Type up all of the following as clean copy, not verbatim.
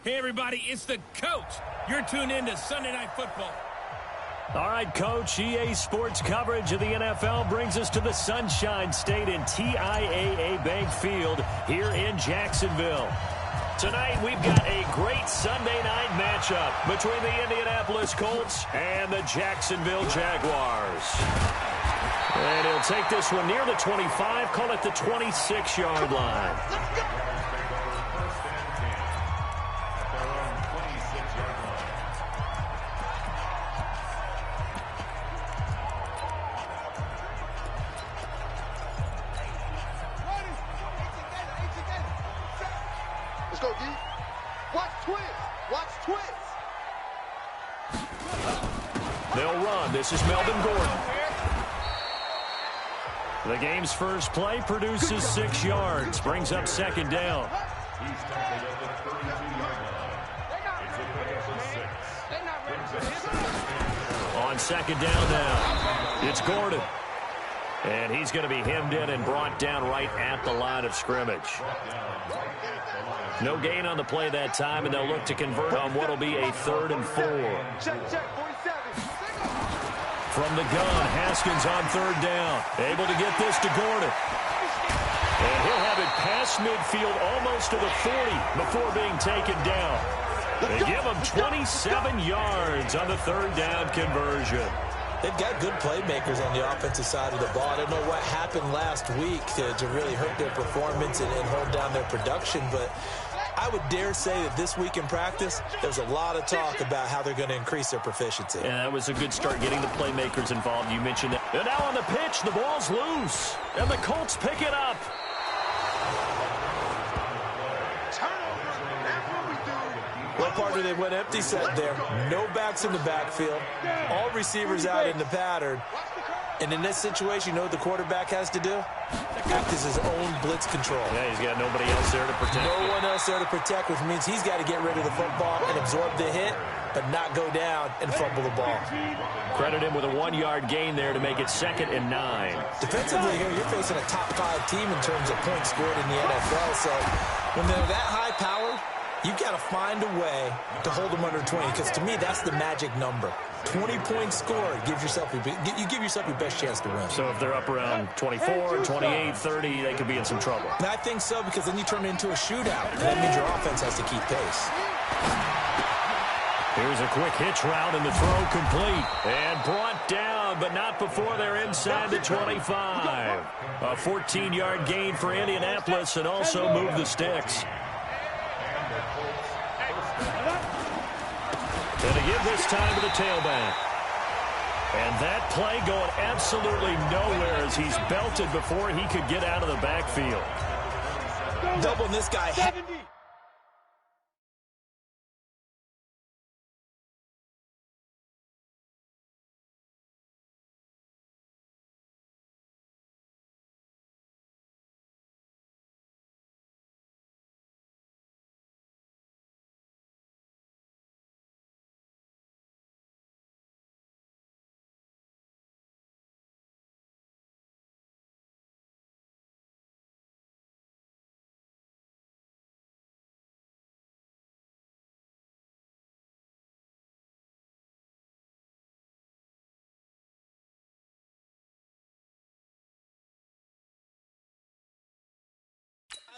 Hey, everybody, it's the coach. You're tuned in to Sunday Night Football. All right, Coach, EA Sports coverage of the NFL brings us to the Sunshine State in TIAA Bank Field here in Jacksonville. Tonight, we've got a great Sunday night matchup between the Indianapolis Colts and the Jacksonville Jaguars. And he'll take this one near the 25, call it the 26-yard line. Let's go, D. Watch twist. Watch twist. They'll run. This is Melvin Gordon. The game's first play produces 6 yards. Brings up second down. He's tackled at the 32-yard line. It's a pickup of 6. On second down now, it's Gordon. And he's going to be hemmed in and brought down right at the line of scrimmage. No gain on the play that time, and they'll look to convert on what will be a 3rd and 4. From the gun, Haskins on 3rd down. Able to get this to Gordon. And he'll have it past midfield almost to the 40 before being taken down. They give him 27 yards on the 3rd down conversion. They've got good playmakers on the offensive side of the ball. I don't know what happened last week to really hurt their performance and hold down their production, but I would dare say that this week in practice, there's a lot of talk about how they're going to increase their proficiency. And that was a good start getting the playmakers involved. You mentioned that. And now on the pitch, the ball's loose, and the Colts pick it up. Well, partner, they went empty set there. No backs in the backfield. All receivers out in the pattern. And in this situation, you know what the quarterback has to do? Act as his own blitz control. Yeah, he's got nobody else there to protect. No one else there to protect, which means he's got to get rid of the football and absorb the hit, but not go down and fumble the ball. Credit him with a 1-yard gain there to make it 2nd and 9. Defensively here, you're facing a top 5 team in terms of points scored in the NFL. So when they're that high-powered, you've got to find a way to hold them under 20, because to me, that's the magic number. 20 points scored, you give yourself your best chance to win. So if they're up around 24, 28, 30, they could be in some trouble. And I think so, because then you turn it into a shootout. And that means your offense has to keep pace. Here's a quick hitch route, and the throw complete. And brought down, but not before they're inside the 25. A 14-yard gain for Indianapolis, and also move the sticks. And to give this time to the tailback. And that play going absolutely nowhere as he's belted before he could get out of the backfield. Doubling this guy. 70.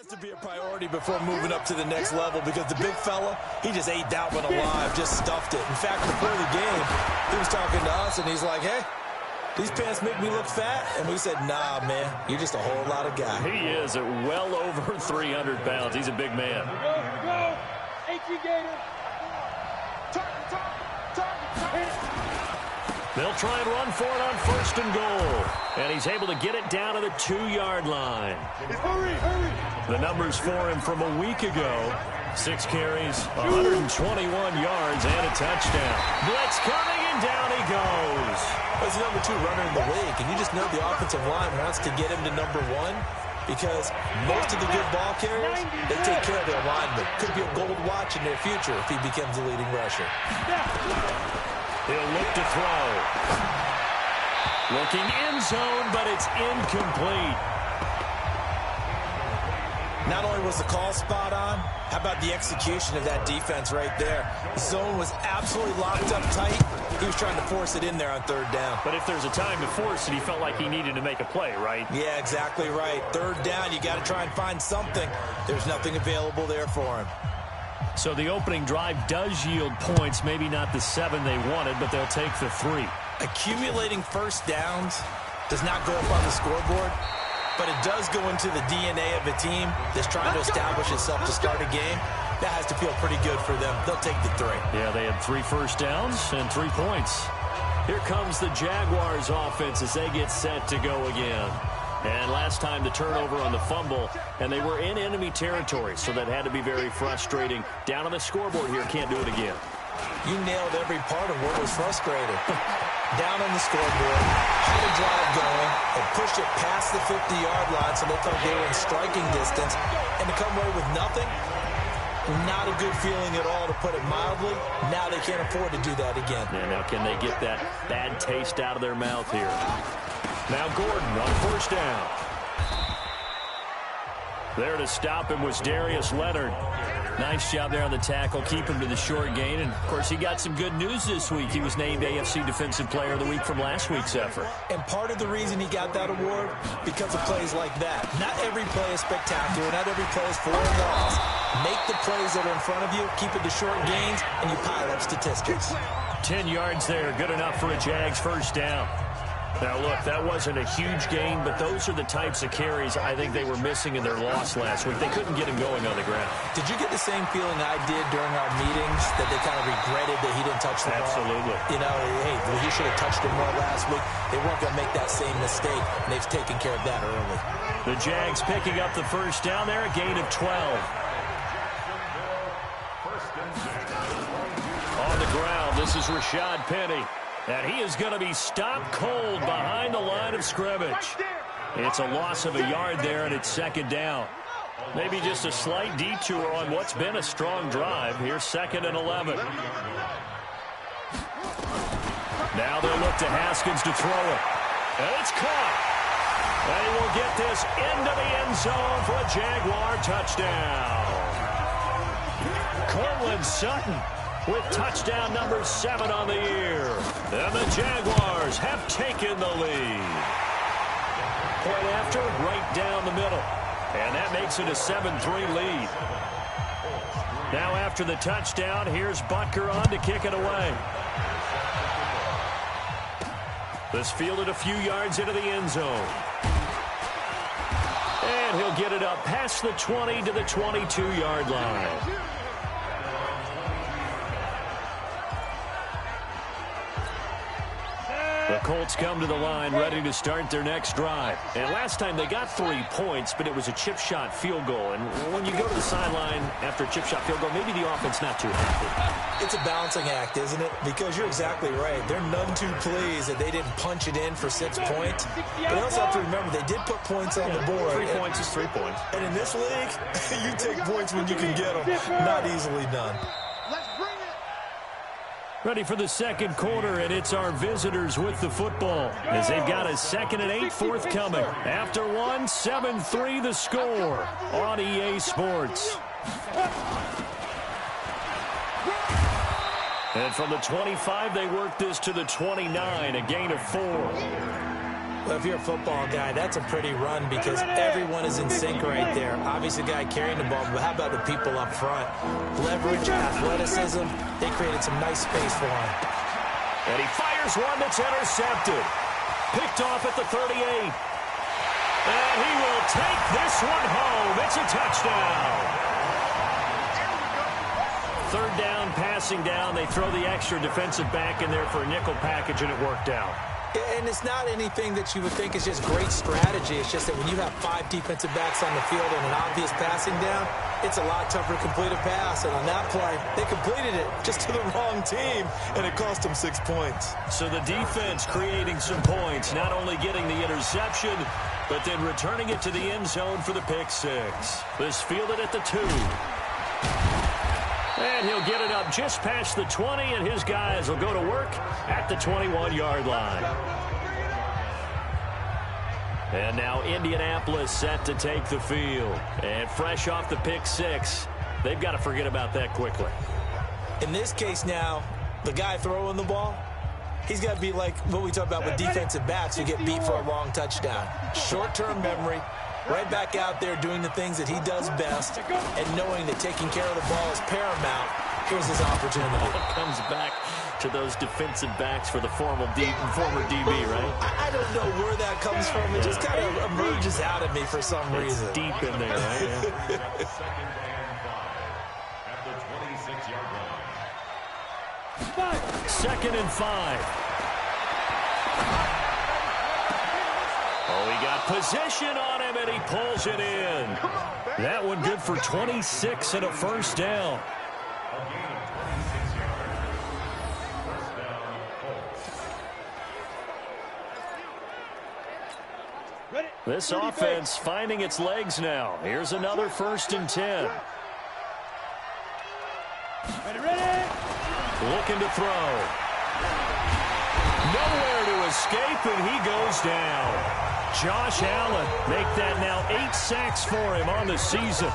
To be a priority before moving up to the next level, because the big fella, he just ate that one alive, just stuffed it. In fact, before the game, he was talking to us, and he's like, hey, these pants make me look fat. And we said, nah, man, you're just a whole lot of guy. He is at well over 300 pounds. He's a big man. Here we go. HE Gator. They'll try and run for it on 1st and goal. And he's able to get it down to the 2-yard line. Hurry, hurry. The numbers for him from a week ago, 6 carries, 121 yards, and a touchdown. Blitz coming, and down he goes. He's the number 2 runner in the league, and you just know the offensive line wants to get him to number 1 because most of the good ball carriers, they take care of their linemen. Could be a gold watch in their future if he becomes the leading rusher. He'll look to throw. Looking end zone, but it's incomplete. Not only was the call spot on, how about the execution of that defense right there? The zone was absolutely locked up tight. He was trying to force it in there on 3rd down. But if there's a time to force it, he felt like he needed to make a play, right? Yeah, exactly right. 3rd down, you got to try and find something. There's nothing available there for him. So the opening drive does yield points, maybe not the 7 they wanted, but they'll take the 3. Accumulating first downs does not go up on the scoreboard, but it does go into the DNA of a team that's trying to establish itself to start a game. That has to feel pretty good for them. They'll take the 3. Yeah, they had 3 first downs and 3 points. Here comes the Jaguars offense as they get set to go again. And last time the turnover on the fumble, and they were in enemy territory, so that had to be very frustrating. Down on the scoreboard here, can't do it again. You nailed every part of what was frustrating. Down on the scoreboard, had a drive going, and pushed it past the 50-yard line so they thought they were in striking distance, and to come away with nothing, not a good feeling at all, to put it mildly. Now they can't afford to do that again. Yeah, now can they get that bad taste out of their mouth here? Now Gordon on 1st down. There to stop him was Darius Leonard. Nice job there on the tackle, keep him to the short gain. And, of course, he got some good news this week. He was named AFC Defensive Player of the Week from last week's effort. And part of the reason he got that award, because of plays like that. Not every play is spectacular. Not every play is for a loss. Make the plays that are in front of you, keep it to short gains, and you pile up statistics. 10 yards there, good enough for a Jags 1st down. Now, look, that wasn't a huge gain, but those are the types of carries I think they were missing in their loss last week. They couldn't get him going on the ground. Did you get the same feeling I did during our meetings, that they kind of regretted that he didn't touch the ball? Absolutely. You know, hey, well, he should have touched it more last week. They weren't going to make that same mistake, and they've taken care of that early. The Jags picking up the 1st down there, a gain of 12. On the ground, this is Rashad Penny. And he is going to be stopped cold behind the line of scrimmage. It's a loss of a yard there, and it's 2nd down. Maybe just a slight detour on what's been a strong drive. Here's 2nd and 11. Now they'll look to Haskins to throw it. And it's caught. And he will get this into the end zone for a Jaguar touchdown. Cortland Sutton with touchdown number 7 on the year. And the Jaguars have taken the lead. Point after, right down the middle. And that makes it a 7-3 lead. Now after the touchdown, here's Butker on to kick it away. This fielded a few yards into the end zone. And he'll get it up past the 20 to the 22-yard line. The Colts come to the line ready to start their next drive. And last time they got 3 points, but it was a chip shot field goal. And when you go to the sideline after a chip shot field goal, maybe the offense not too happy. It's a balancing act, isn't it? Because you're exactly right. They're none too pleased that they didn't punch it in for 6 points. But you also have to remember they did put points on the board. 3 points is 3 points. And in this league, you take points when you can get them. Not easily done. Ready for the 2nd quarter, and it's our visitors with the football as they've got a 2nd and 8 forthcoming. After 1, 7-3 the score on EA Sports. And from the 25, they work this to the 29, a gain of 4. Well, if you're a football guy, that's a pretty run because everyone is in sync right there. Obviously, the guy carrying the ball, but how about the people up front? Leverage, athleticism, they created some nice space for him. And he fires one that's intercepted. Picked off at the 38. And he will take this one home. It's a touchdown. 3rd down, passing down. They throw the extra defensive back in there for a nickel package, and it worked out. And it's not anything that you would think is just great strategy. It's just that when you have 5 defensive backs on the field and an obvious passing down, it's a lot tougher to complete a pass. And on that play, they completed it just to the wrong team, and it cost them 6 points. So the defense creating some points, not only getting the interception, but then returning it to the end zone for the pick six. This fielded at the 2. And he'll get it up just past the 20, and his guys will go to work at the 21-yard line. And now Indianapolis set to take the field. And fresh off the pick six, they've got to forget about that quickly. In this case now, the guy throwing the ball, he's got to be like what we talk about with defensive backs who get beat for a long touchdown. Short-term memory, right back out there doing the things that he does best, and knowing that taking care of the ball is paramount. Here's his opportunity. It comes back to those defensive backs for the former DB, right? I don't know where that comes from. It just kind of emerges out of me for some reason. It's deep in there, right? Second and 5 at the 26-yard line. 2nd and 5. Oh, he got position on him, and he pulls it in. That one good for 26 and a first down. This offense finding its legs now. Here's another 1st and 10. Looking to throw. Nowhere to escape, and he goes down. Josh Allen make that now 8 sacks for him on the season.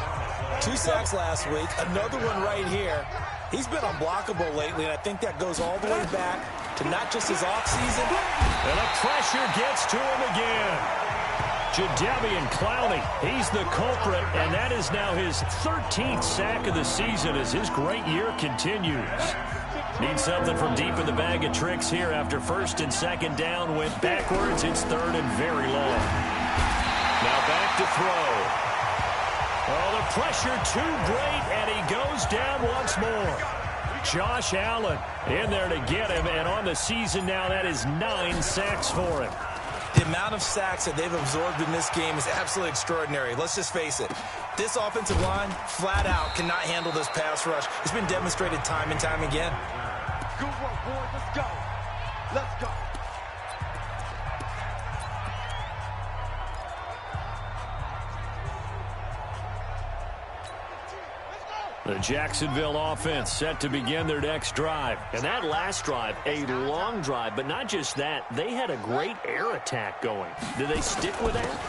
2 sacks last week, another one right here. He's been unblockable lately, and I think that goes all the way back to not just his offseason. And the pressure gets to him again. Jadeveon Clowney, he's the culprit, and that is now his 13th sack of the season as his great year continues. Need something from deep in the bag of tricks here after 1st and 2nd down. Went backwards. It's 3rd and very long. Now back to throw. Oh, the pressure too great, and he goes down once more. Josh Allen in there to get him, and on the season now, that is 9 sacks for him. The amount of sacks that they've absorbed in this game is absolutely extraordinary. Let's just face it. This offensive line, flat out, cannot handle this pass rush. It's been demonstrated time and time again. Good work, boys. Let's go. Let's go. The Jacksonville offense set to begin their next drive. And that last drive, a long drive, but not just that. They had a great air attack going. Do they stick with that?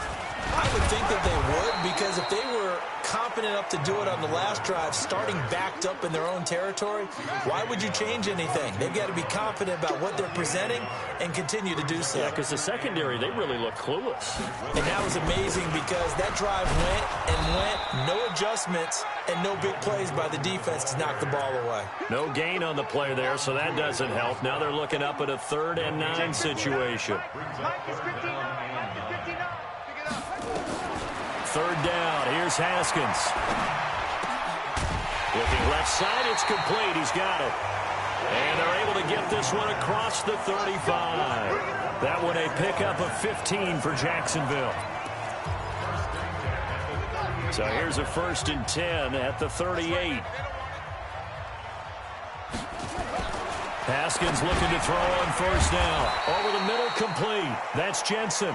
I would think that they would, because if they were confident enough to do it on the last drive, starting backed up in their own territory, why would you change anything? They've got to be confident about what they're presenting and continue to do so. Yeah, because the secondary, they really look clueless. And that was amazing because that drive went and went, no adjustments, and no big plays by the defense to knock the ball away. No gain on the play there, so that doesn't help. Now they're looking up at a 3rd and 9 situation. 3rd down. Here's Haskins. Looking left side. It's complete. He's got it. And they're able to get this one across the 35. That one a pickup of 15 for Jacksonville. So here's a 1st and 10 at the 38. Haskins looking to throw on 1st down. Over the middle, complete. That's Jensen.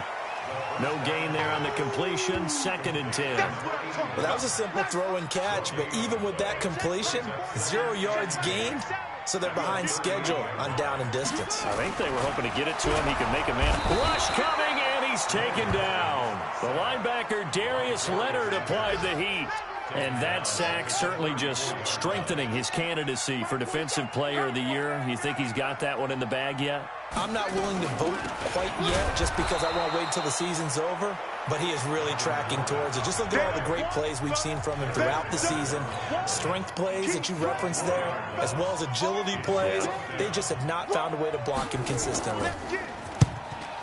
No gain there on the completion. 2nd and 10. Well, that was a simple throw and catch, but even with that completion, 0 yards gained, so they're behind schedule on down and distance. I think they were hoping to get it to him. He can make a man rush coming, and he's taken down. The linebacker, Darius Leonard, applied the heat. And that sack certainly just strengthening his candidacy for Defensive Player of the Year. You think he's got that one in the bag yet? I'm not willing to vote quite yet just because I want to wait until the season's over, but he is really tracking towards it. Just look at all the great plays we've seen from him throughout the season. Strength plays that you referenced there, as well as agility plays. They just have not found a way to block him consistently.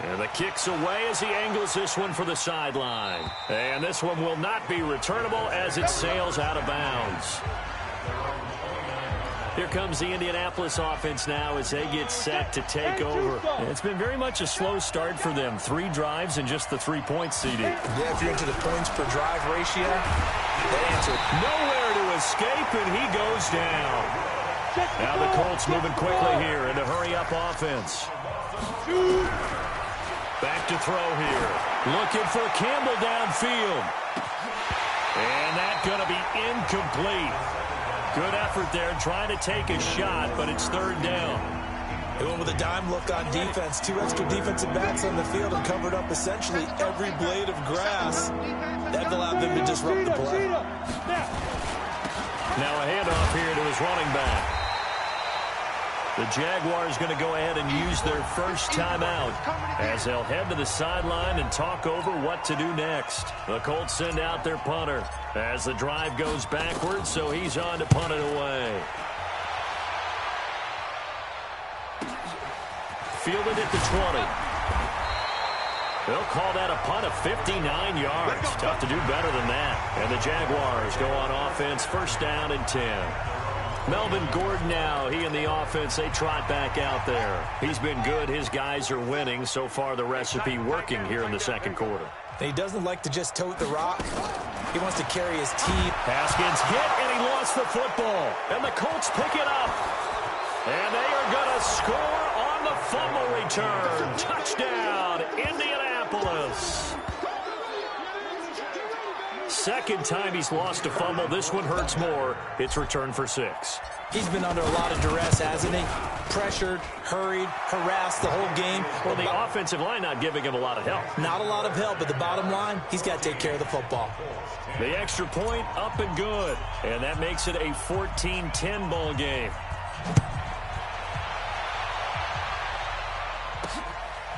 And the kick's away as he angles this one for the sideline. And this one will not be returnable as it sails out of bounds. Here comes the Indianapolis offense now as they get set to take over. It's been very much a slow start for them. 3 drives and just the 3 points, CD. Yeah, if you're into the points per drive ratio, that answer. Nowhere to escape, and he goes down. Now the Colts moving quickly here in a hurry-up offense. Back to throw here. Looking for Campbell downfield. And that's going to be incomplete. Good effort there trying to take a shot, but it's 3rd down. They went with a dime look on defense. 2 extra defensive backs on the field and covered up essentially every blade of grass. That allowed them to disrupt the play. Now a handoff here to his running back. The Jaguars going to go ahead and use their first timeout as they'll head to the sideline and talk over what to do next. The Colts send out their punter as the drive goes backwards, so he's on to punt it away. Fielded at the 20. They'll call that a punt of 59 yards. Tough to do better than that. And the Jaguars go on offense, 1st down and 10. Melvin Gordon now, he and the offense, they trot back out there. He's been good. His guys are winning. So far, the recipe working here in the 2nd quarter. He doesn't like to just tote the rock. He wants to carry his team. Haskins hit, and he lost the football. And the Colts pick it up. And they are going to score on the fumble return. Touchdown, Indianapolis. 2nd time he's lost a fumble. This one hurts more. It's returned for 6. He's been under a lot of duress, hasn't he? Pressured, hurried, harassed the whole game. Well, the offensive line not giving him a lot of help. Not a lot of help, but the bottom line, he's got to take care of the football. The extra point up and good. And that makes it a 14-10 ball game.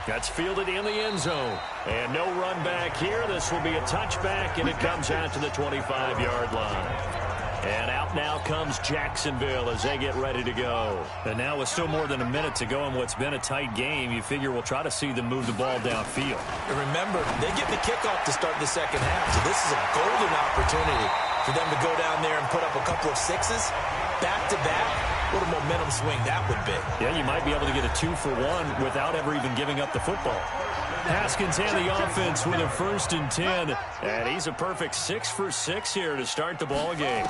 That's fielded in the end zone. And no run back here. This will be a touchback, and it comes out to the 25-yard line. And out now comes Jacksonville as they get ready to go. And now with still more than a minute to go in what's been a tight game, you figure we'll try to see them move the ball downfield. And remember, they get the kickoff to start the 2nd half, so this is a golden opportunity for them to go down there and put up a couple of 6s back-to-back. What a momentum swing that would be. Yeah, you might be able to get a 2-for-1 without ever even giving up the football. Haskins and the offense with a 1st and 10. And he's a perfect 6 for 6 here to start the ball game.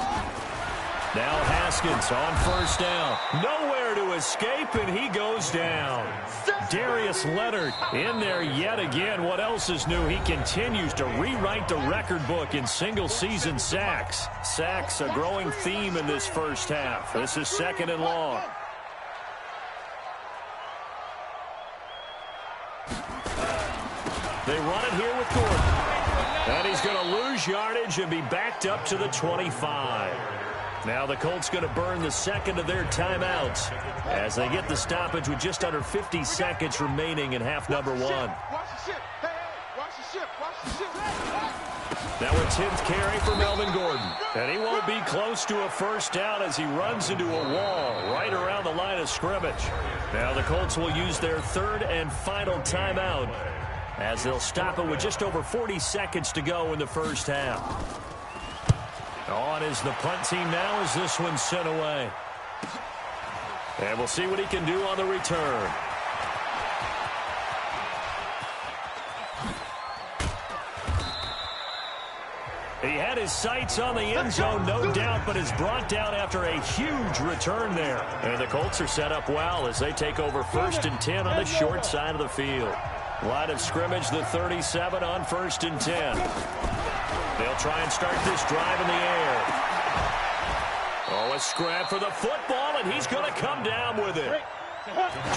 Now Haskins on 1st down. Nowhere to escape, and he goes down. Darius Leonard in there yet again. What else is new? He continues to rewrite the record book in single-season sacks. Sacks, a growing theme in this 1st half. This is 2nd and long. They run it here with Gordon. And he's going to lose yardage and be backed up to the 25. Now the Colts going to burn the 2nd of their timeouts as they get the stoppage with just under 50 seconds remaining in half number 1. Now a 10th carry for Melvin Gordon. And he won't be close to a 1st down as he runs into a wall right around the line of scrimmage. Now the Colts will use their 3rd and final timeout as they'll stop it with just over 40 seconds to go in the 1st half. On is the punt team now as this one's sent away. And we'll see what he can do on the return. He had his sights on the end zone, no doubt, but is brought down after a huge return there. And the Colts are set up well as they take over 1st and 10 on the short side of the field. Line of scrimmage, the 37 on 1st and 10. They'll try and start this drive in the air. Oh, a scrap for the football, and he's going to come down with it.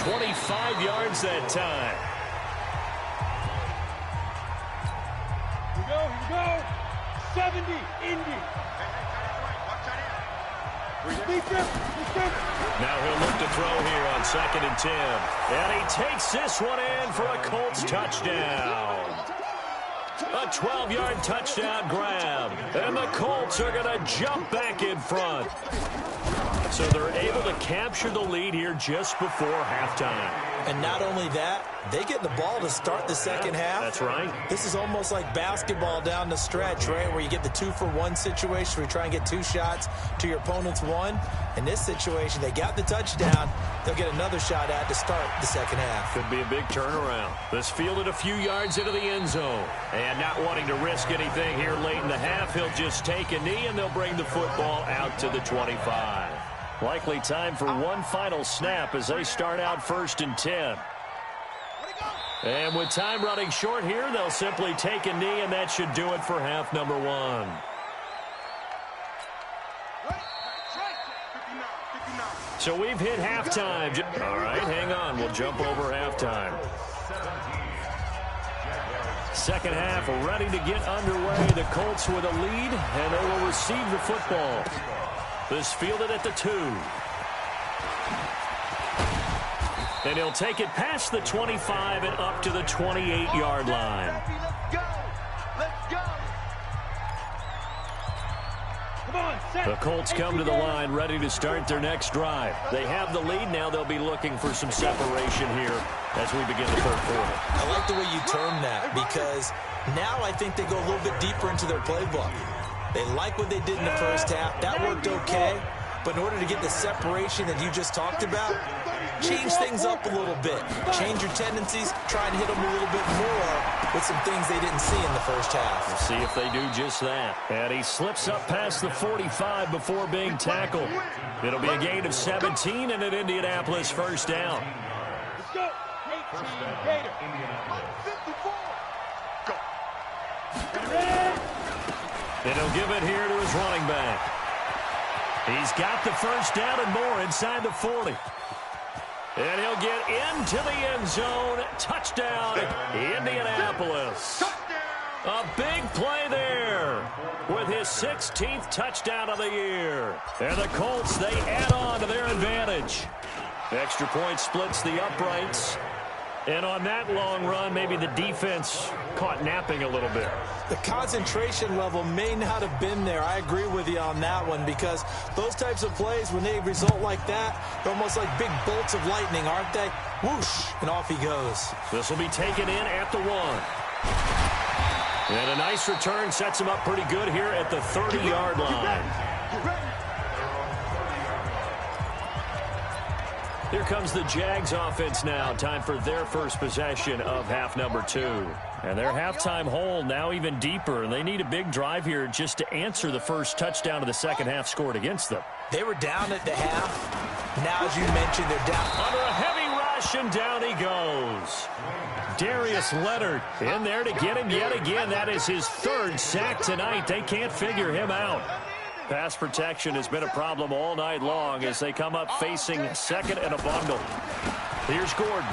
25 yards that time. Here we go. 70, Indy. Now he'll look to throw here on 2nd and 10. And he takes this one in for a Colts touchdown. A 12-yard touchdown grab. And the Colts are going to jump back in front. So they're able to capture the lead here just before halftime. And not only that, they get the ball to start the second half. That's right. This is almost like basketball down the stretch, right, where you get the 2-for-1 situation where you try and get 2 shots to your opponent's 1. In this situation, they got the touchdown. They'll get another shot at to start the second half. Could be a big turnaround. This fielded a few yards into the end zone. And not wanting to risk anything here late in the half, he'll just take a knee, and they'll bring the football out to the 25. Likely time for one final snap as they start out 1st and 10. And with time running short here, they'll simply take a knee, and that should do it for half number 1. So we've hit halftime. All right, hang on. We'll jump over halftime. Second half ready to get underway. The Colts with a lead, and they will receive the football. This fielded at the 2. And he'll take it past the 25 and up to the 28-yard line. Let's go. Let's go. Come on, set. The Colts come to the line ready to start their next drive. They have the lead now. They'll be looking for some separation here as we begin the third quarter. I like the way you term that because now I think they go a little bit deeper into their playbook. They like what they did in the first half. That worked okay. But in order to get the separation that you just talked about, change things up a little bit. Change your tendencies. Try and hit them a little bit more with some things they didn't see in the first half. We'll see if they do just that. And he slips up past the 45 before being tackled. It'll be a gain of 17 and an Indianapolis first down. Let's go. Great team, Gator. And he'll give it here to his running back. He's got the first down and more inside the 40. And he'll get into the end zone. Touchdown, Indianapolis. A big play there with his 16th touchdown of the year. And the Colts, they add on to their advantage. Extra point splits the uprights. And on that long run, maybe the defense caught napping a little bit. The concentration level may not have been there. I agree with you on that one because those types of plays, when they result like that, they're almost like big bolts of lightning, aren't they? Whoosh, and off he goes. This will be taken in at the 1. And a nice return sets him up pretty good here at the 30-yard line. Here comes the Jags offense now. Time for their first possession of half number 2. And their halftime hole now even deeper. And they need a big drive here just to answer the first touchdown of the second half scored against them. They were down at the half. Now, as you mentioned, they're down. Under a heavy rush, and down he goes. Darius Leonard in there to get him yet again. That is his 3rd sack tonight. They can't figure him out. Pass protection has been a problem all night long as they come up facing second and a bundle. Here's Gordon.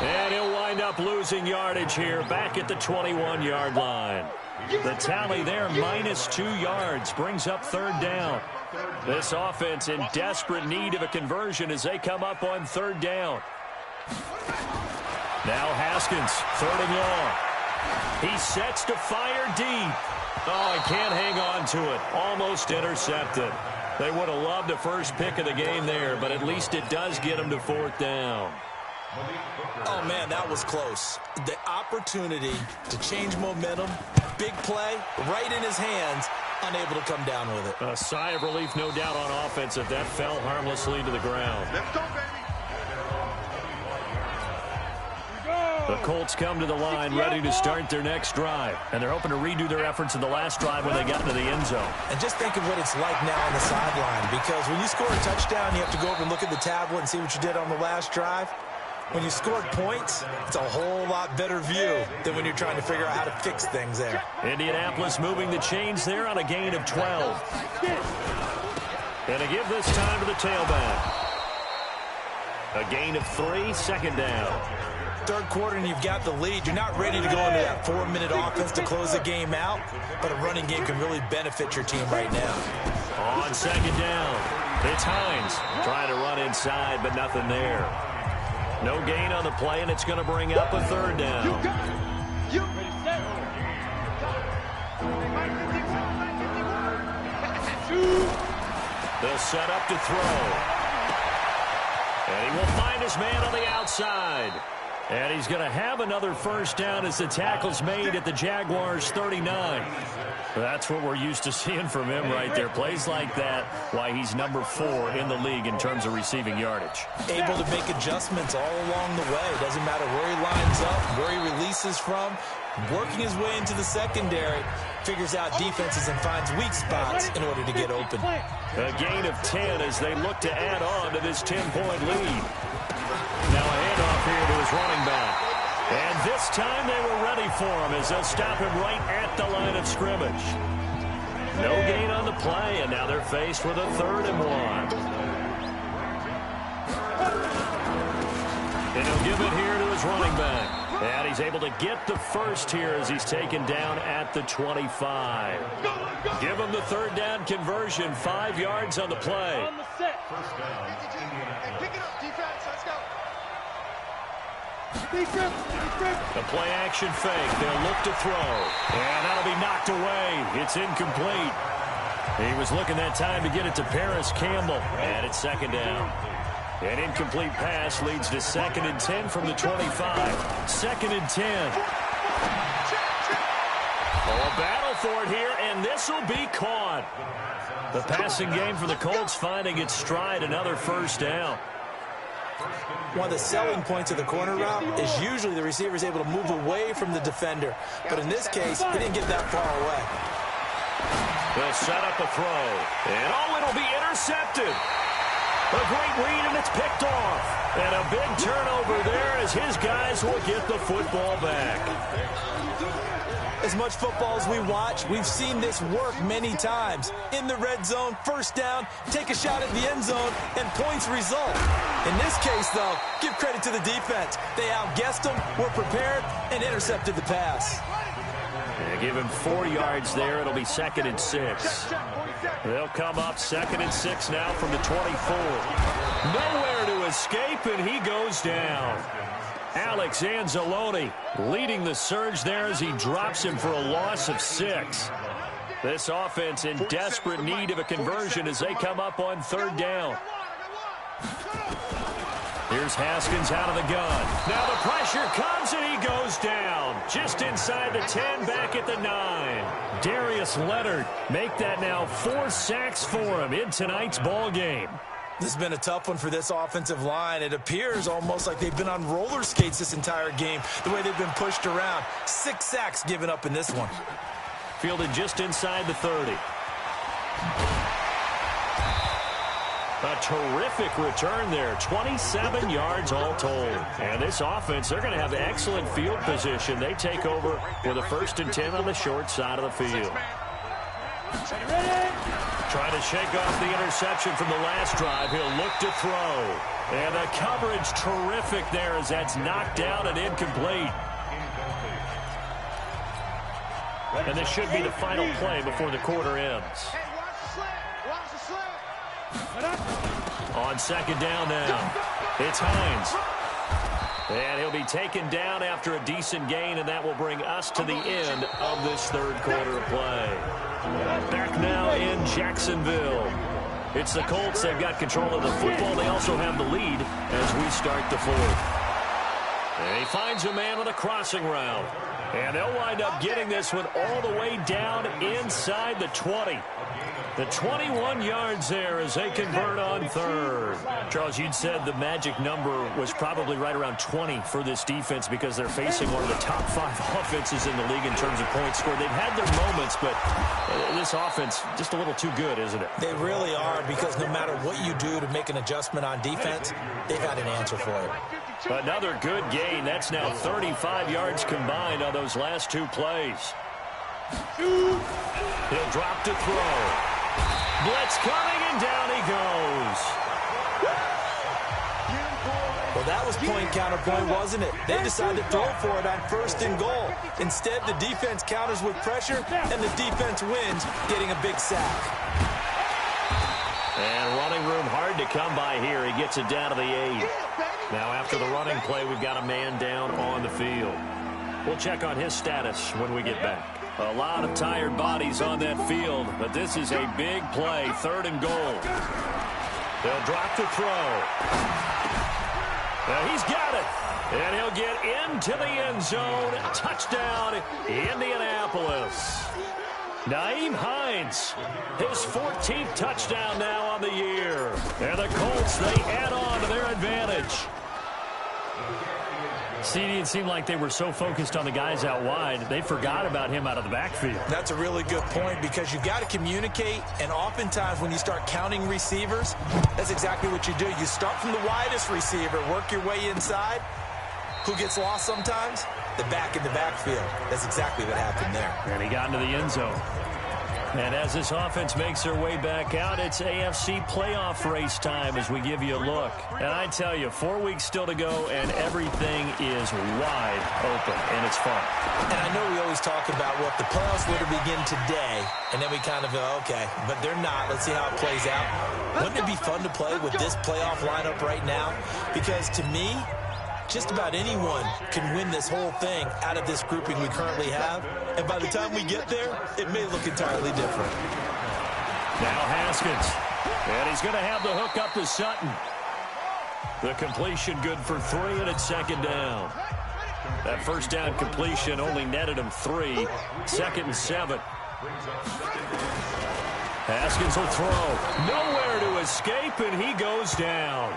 And he'll wind up losing yardage here back at the 21-yard line. The tally there, -2 yards, brings up 3rd down. This offense in desperate need of a conversion as they come up on 3rd down. Now Haskins, 3rd and long. He sets to fire deep. Oh, he can't hang on to it. Almost intercepted. They would have loved the first pick of the game there, but at least it does get them to 4th down. Oh, man, that was close. The opportunity to change momentum, big play, right in his hands, unable to come down with it. A sigh of relief, no doubt, on offense if that fell harmlessly to the ground. Let's go, baby. The Colts come to the line ready to start their next drive. And they're hoping to redo their efforts in the last drive when they got into the end zone. And just think of what it's like now on the sideline, because when you score a touchdown, you have to go over and look at the tablet and see what you did on the last drive. When you scored points, it's a whole lot better view than when you're trying to figure out how to fix things there. Indianapolis moving the chains there on a gain of 12. And to give this time to the tailback. A gain of 3, 2nd down. Third quarter and you've got the lead. You're not ready to go into that 4-minute offense to close the game out, but a running game can really benefit your team right now. On 2nd down, it's Hines trying to run inside, but nothing there. No gain on the play, and it's going to bring up a 3rd down. They'll set up to throw. And he will find his man on the outside. And he's going to have another first down as the tackle's made at the Jaguars' 39. That's what we're used to seeing from him right there. Plays like that, why he's number 4 in the league in terms of receiving yardage. Able to make adjustments all along the way. Doesn't matter where he lines up, where he releases from. Working his way into the secondary, figures out defenses and finds weak spots in order to get open. A gain of 10 as they look to add on to this 10-point lead. Now a handoff here to his running back. And this time they were ready for him as they'll stop him right at the line of scrimmage. No gain on the play, and now they're faced with a 3rd and 1. And he'll give it here to his running back. And he's able to get the first here as he's taken down at the 25. Give him the 3rd down conversion, 5 yards on the play. On the set. First down, Indianapolis. Pick it up, defense. Let's go. The play action fake. They'll look to throw. And that'll be knocked away. It's incomplete. He was looking that time to get it to Paris Campbell. And it's 2nd down. An incomplete pass leads to 2nd and 10 from the 25. 2nd and 10. Oh, a battle for it here, and this will be caught. The passing game for the Colts finding its stride, another first down. One of the selling points of the corner route is usually the receiver is able to move away from the defender. But in this case, he didn't get that far away. They'll set up a throw. And oh, it'll be intercepted. A great read, and it's picked off. And a big turnover there as his guys will get the football back. As much football as we watch, we've seen this work many times. In the red zone, first down, take a shot at the end zone, and points result. In this case, though, give credit to the defense. They outguessed them, were prepared, and intercepted the pass. They give him 4 yards there. It'll be 2nd and 6. They'll come up 2nd and 6 now from the 24. Nowhere to escape, and he goes down. Alex Anzalone leading the surge there as he drops him for a loss of 6. This offense in desperate need of a conversion as they come up on 3rd down. Here's Haskins out of the gun. Now the pressure comes, and he goes down. Just inside the 10, back at the 9. Darius Leonard make that now 4 sacks for him in tonight's ball game. This has been a tough one for this offensive line. It appears almost like they've been on roller skates this entire game, the way they've been pushed around. 6 sacks given up in this one. Fielded just inside the 30. A terrific return there. 27 yards all told. And this offense, they're going to have excellent field position. They take over with a 1st and 10 on the short side of the field. Trying to shake off the interception from the last drive. He'll look to throw. And the coverage terrific there as that's knocked down and incomplete. And this should be the final play before the quarter ends. On 2nd down now, it's Hines. And he'll be taken down after a decent gain, and that will bring us to the end of this 3rd quarter of play. Back now in Jacksonville. It's the Colts. They've got control of the football. They also have the lead as we start the 4th. And he finds a man on a crossing route. And they'll wind up getting this one all the way down inside the 20. The 21 yards there as they convert on 3rd. Charles, you'd said the magic number was probably right around 20 for this defense because they're facing one of the top 5 offenses in the league in terms of points scored. They've had their moments, but this offense just a little too good, isn't it? They really are, because no matter what you do to make an adjustment on defense, they've got an answer for it. Another good gain. That's now 35 yards combined on those last 2 plays. He'll drop to throw. Blitz coming, and down he goes. Well, that was point counterpoint, wasn't it? They decided to throw for it on 1st and goal. Instead, the defense counters with pressure, and the defense wins, getting a big sack. And running room hard to come by here. He gets it down to the 8. Now, after the running play, we've got a man down on the field. We'll check on his status when we get back. A lot of tired bodies on that field, but this is a big play, 3rd and goal. They'll drop the throw. Now he's got it. And he'll get into the end zone. Touchdown, Indianapolis. Nyheim Hines, his 14th touchdown now on the year. And the Colts, they add on to their advantage. CD, it seemed like they were so focused on the guys out wide, they forgot about him out of the backfield. That's a really good point because you've got to communicate, and oftentimes when you start counting receivers, that's exactly what you do. You start from the widest receiver, work your way inside. Who gets lost sometimes? The back in the backfield. That's exactly what happened there. And he got into the end zone. And as this offense makes their way back out, it's AFC playoff race time as we give you a look. And I tell you, 4 weeks still to go, and everything is wide open, and it's fun. And I know we always talk about, well, if the playoffs were to begin today, and then we kind of go, okay, but they're not. Let's see how it plays out. Wouldn't it be fun to play with this playoff lineup right now? Because to me, just about anyone can win this whole thing out of this grouping we currently have. And by the time we get there, it may look entirely different. Now Haskins. And he's going to have the hook up to Sutton. The completion good for 3, and it's 2nd down. That first down completion only netted him 3. 2nd and 7. Haskins will throw. Nowhere to escape, and he goes down.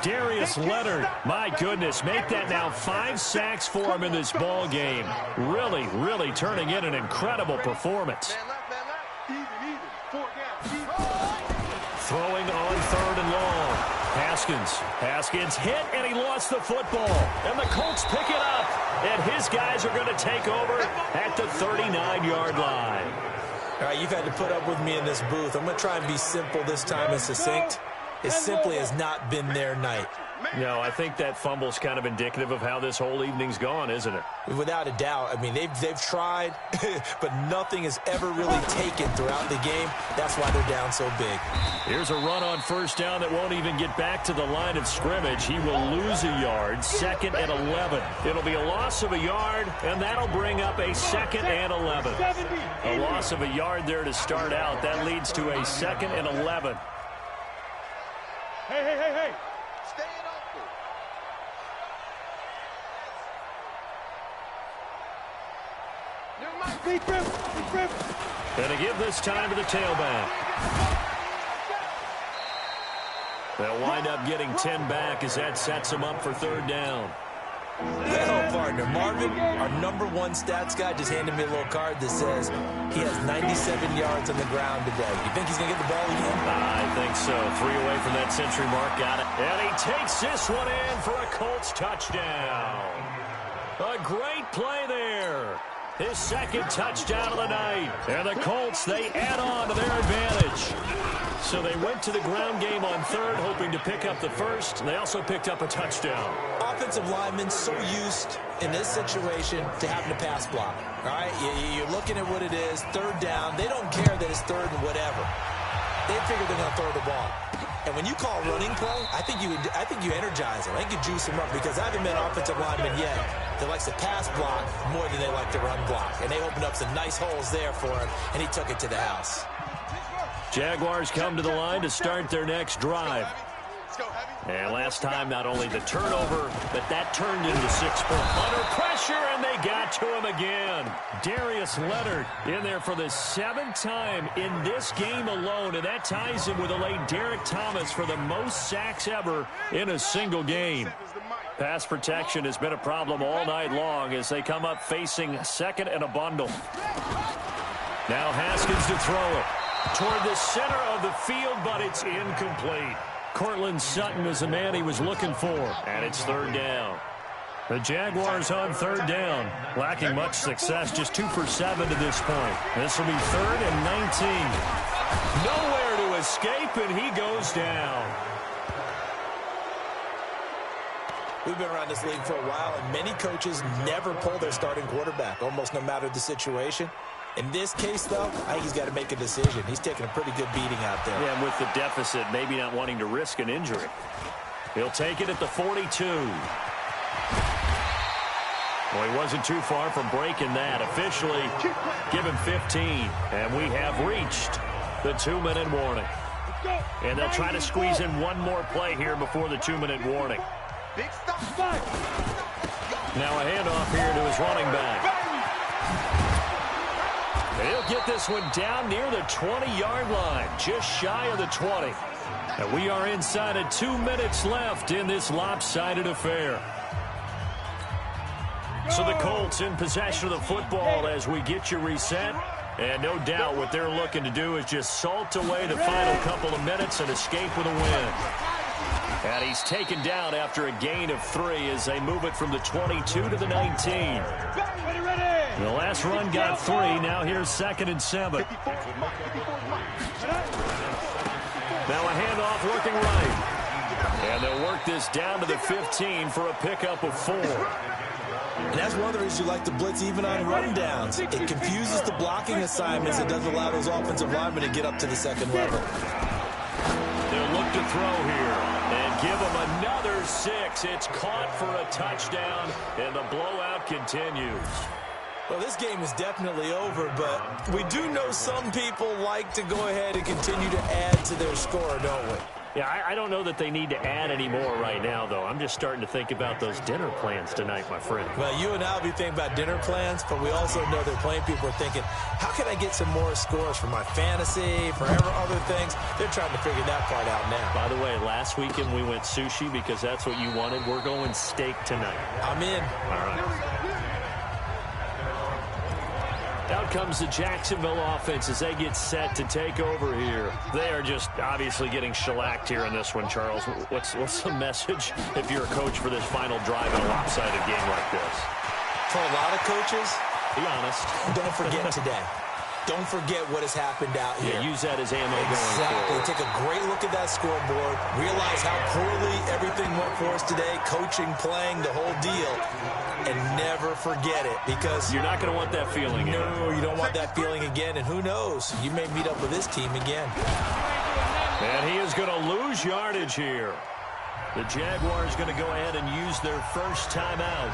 Darius Leonard, my goodness, make that now 5 sacks for him in this ball game. Really, really turning in an incredible performance. Throwing on 3rd and long. Haskins hit, and he lost the football. And the Colts pick it up, and his guys are going to take over at the 39-yard line. All right, you've had to put up with me in this booth. I'm going to try and be simple this time and succinct. It simply has not been their night. No, I think that fumble's kind of indicative of how this whole evening's gone, isn't it? Without a doubt. I mean, they've tried, but nothing has ever really taken throughout the game. That's why they're down so big. Here's a run on 1st down that won't even get back to the line of scrimmage. He will lose a yard, 2nd and 11. It'll be a loss of a yard, and that'll bring up a 2nd and 11. A loss of a yard there to start out. That leads to a 2nd and 11. Hey. Stay in open. Big rip. And to give this time to the tailback. They'll wind up getting 10 back as that sets him up for 3rd down. Well, partner, Marvin, our #1 stats guy, just handed me a little card that says he has 97 yards on the ground today. You think he's going to get the ball again? I think so. 3 away from that century mark. Got it. And he takes this one in for a Colts touchdown. A great play there. His 2nd touchdown of the night. And the Colts, they add on to their advantage. So they went to the ground game on 3rd, hoping to pick up the 1st. They also picked up a touchdown. Offensive linemen so used in this situation to having to pass block. All right, you're looking at what it is, 3rd down. They don't care that it's 3rd and whatever. They figure they're going to throw the ball. And when you call running play, I think you energize them. I think you juice them up because I haven't met an offensive lineman yet that likes to pass block more than they like to run block. And they opened up some nice holes there for him, and he took it to the house. Jaguars come to the line to start their next drive. And last time, not only the turnover, but that turned into 6 points. Under pressure, and they got to him again. Darius Leonard in there for the 7th time in this game alone, and that ties him with the late Derek Thomas for the most sacks ever in a single game. Pass protection has been a problem all night long as they come up facing 2nd and a bundle. Now Haskins to throw it toward the center of the field, but it's incomplete. Cortland Sutton is the man he was looking for, and it's 3rd down. The Jaguars on 3rd down, lacking much success, just 2 for 7 to this point. This will be 3rd and 19. Nowhere to escape, and he goes down. We've been around this league for a while, and many coaches never pull their starting quarterback, almost no matter the situation. In this case, though, I think he's got to make a decision. He's taking a pretty good beating out there. Yeah, and with the deficit, maybe not wanting to risk an injury. He'll take it at the 42. Well, he wasn't too far from breaking that. Officially, give him 15. And we have reached the 2-minute warning. And they'll try to squeeze in one more play here before the 2-minute warning. Now a handoff here to his running back. He'll get this one down near the 20-yard line, just shy of the 20. And we are inside of 2 minutes left in this lopsided affair. So the Colts in possession of the football as we get you reset. And no doubt what they're looking to do is just salt away the final couple of minutes and escape with a win. And he's taken down after a gain of 3 as they move it from the 22 to the 19. The last run got 3. Now here's 2nd and 7. Now a handoff working right. And they'll work this down to the 15 for a pickup of 4. And that's one of the reasons you like to blitz even on rundowns. It confuses the blocking assignments. It doesn't allow those offensive linemen to get up to the second level. They'll look to throw here and give them another 6. It's caught for a touchdown, and the blowout continues. Well, this game is definitely over, but we do know some people like to go ahead and continue to add to their score, don't we? Yeah, I don't know that they need to add any more right now, though. I'm just starting to think about those dinner plans tonight, my friend. Well, you and I will be thinking about dinner plans, but we also know that playing people are thinking, how can I get some more scores for my fantasy, for other things? They're trying to figure that part out now. By the way, last weekend we went sushi because that's what you wanted. We're going steak tonight. I'm in. All right. Out comes the Jacksonville offense as they get set to take over here. They are just obviously getting shellacked here in this one, Charles. What's the message if you're a coach for this final drive in a lopsided game like this? For a lot of coaches, be honest, don't forget today. Don't forget what has happened out here. Yeah, use that as ammo going Exactly. forward. Take a great look at that scoreboard. Realize how poorly everything went for us today. Coaching, playing, the whole deal. And never forget it because you're not going to want that feeling again. No, you don't want that feeling again. And who knows? You may meet up with this team again. And he is going to lose yardage here. The Jaguars going to go ahead and use their first timeout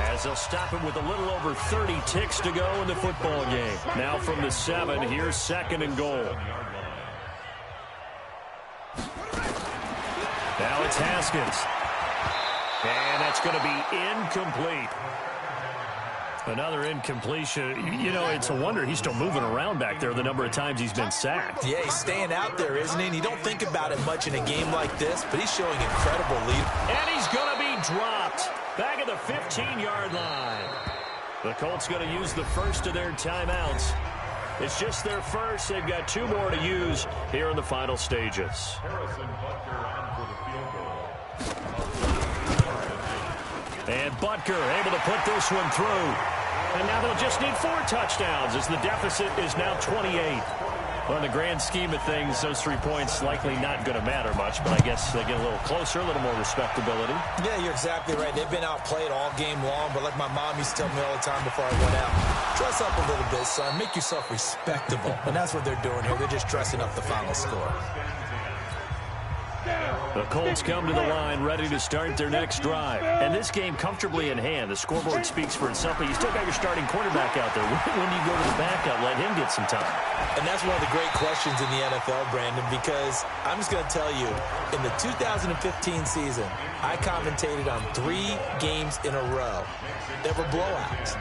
as they'll stop him with a little over 30 ticks to go in the football game. Now from the 7, here's 2nd and goal. Now it's Haskins. And that's going to be incomplete. Another incompletion. You know, it's a wonder he's still moving around back there the number of times he's been sacked. Yeah, he's staying out there, isn't he? And you don't think about it much in a game like this, but he's showing incredible lead. And he's going to be dropped back at the 15-yard line. The Colts going to use the first of their timeouts. It's just their first. They've got 2 more to use here in the final stages. And Butker able to put this one through. And now they'll just need 4 touchdowns as the deficit is now 28. Well, in the grand scheme of things, those 3 points likely not going to matter much, but I guess they get a little closer, a little more respectability. Yeah, you're exactly right. They've been outplayed all game long, but like my mom used to tell me all the time before I went out, dress up a little bit, son. Make yourself respectable. And that's what they're doing here. They're just dressing up the final score. The Colts come to the line ready to start their next drive. And this game comfortably in hand. The scoreboard speaks for itself, but you still got your starting quarterback out there. When do you go to the backup? Let him get some time. And that's one of the great questions in the NFL, Brandon, because I'm just going to tell you, in the 2015 season, I commentated on 3 games in a row that were blowouts.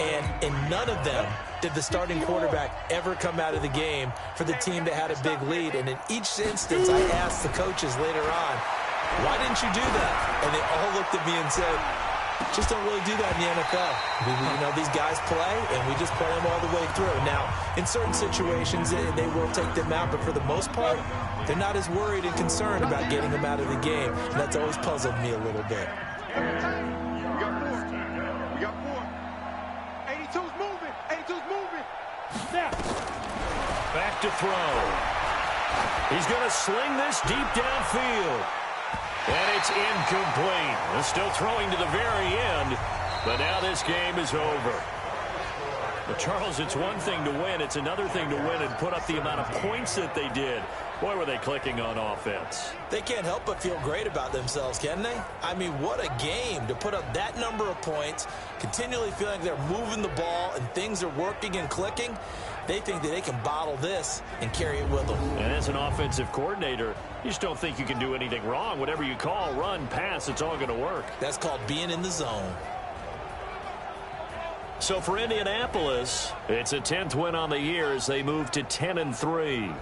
And in none of them did the starting quarterback ever come out of the game for the team that had a big lead. And in each instance, I asked the coaches later on, why didn't you do that? And they all looked at me and said, just don't really do that in the NFL. You know, these guys play, and we just play them all the way through. Now, in certain situations, they will take them out, but for the most part, they're not as worried and concerned about getting them out of the game. And that's always puzzled me a little bit. Back to throw. He's going to sling this deep downfield. And it's incomplete. They're still throwing to the very end, but now this game is over. But Charles, it's one thing to win. It's another thing to win and put up the amount of points that they did. Boy, were they clicking on offense. They can't help but feel great about themselves, can they? I mean, what a game to put up that number of points, continually feeling like they're moving the ball and things are working and clicking. They think that they can bottle this and carry it with them. And as an offensive coordinator, you just don't think you can do anything wrong. Whatever you call, run, pass, it's all going to work. That's called being in the zone. So for Indianapolis, it's a 10th win on the year as they move to 10-3.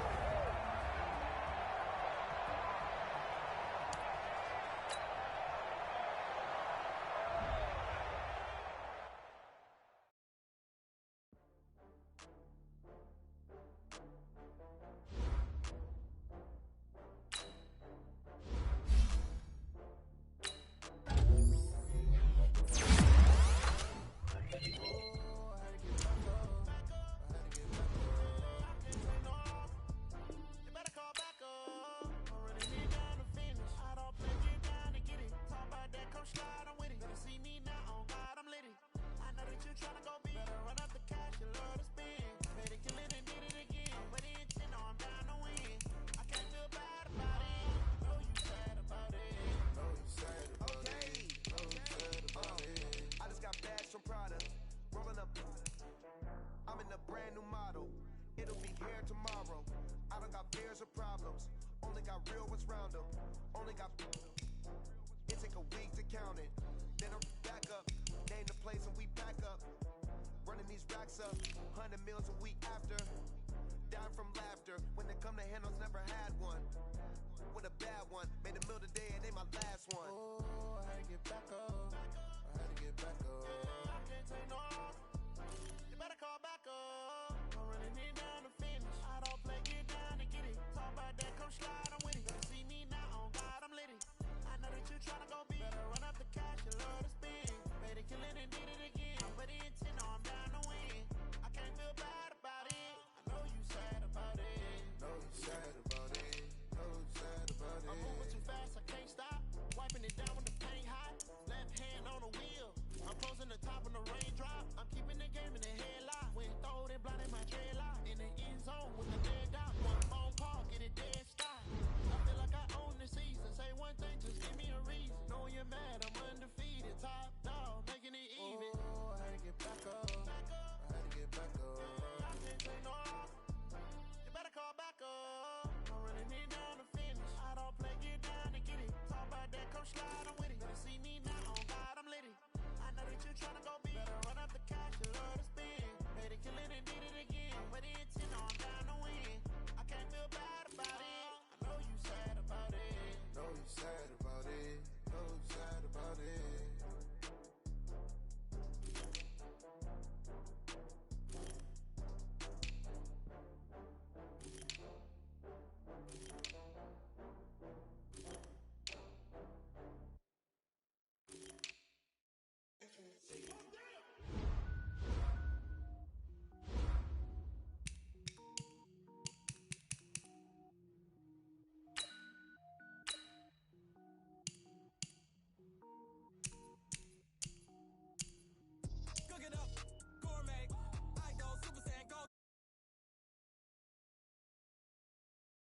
Made a meal today and they my last one. Oh, I get back up.